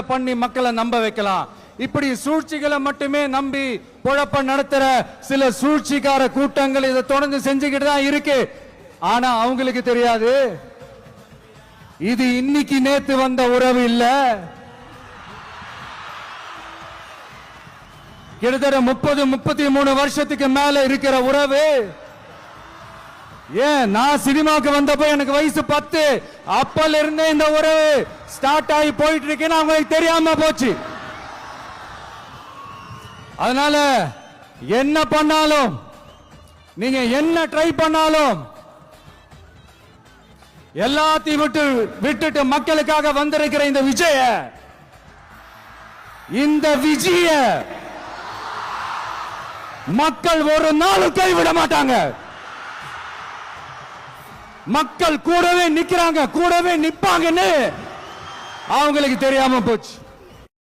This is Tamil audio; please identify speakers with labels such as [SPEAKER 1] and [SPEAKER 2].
[SPEAKER 1] சூழ்ச்சிகளை பண்ணி மக்களை நம்ப வைக்கலாம். இப்படி சூழ்ச்சிகளை மட்டுமே நம்பி பொழப்ப நடத்துற சில சூழ்ச்சிக்கார கூட்டங்கள் இதை தொடர்ந்து செஞ்சுக்கிட்டு தான் இருக்கு. ஆனா அவங்களுக்கு தெரியாது, இது இன்னைக்கு நேத்து வந்த உறவு இல்ல. கிட்டத்தட்ட 30-33 வருஷத்துக்கு மேல இருக்கிற உறவு. ஏன் நான் சினிமாக்கு வந்தப்போ எனக்கு வயசு 10, அப்பல இருந்தே இந்த உறவு ஸ்டார்ட் ஆகி போயிட்டு இருக்கேன்னு அவங்களுக்கு தெரியாம போச்சு. அதனால என்ன பண்ணாலும், நீங்க என்ன ட்ரை பண்ணாலும், எல்லாத்தையும் விட்டுட்டு மக்களுக்காக வந்திருக்கிற இந்த விஜய மக்கள் ஒரு நாளும் கைவிட மாட்டாங்க. மக்கள் கூடவே நிக்கிறாங்க, கூடவே நிப்பாங்கன்னு அவங்களுக்கு தெரியாம போச்சு.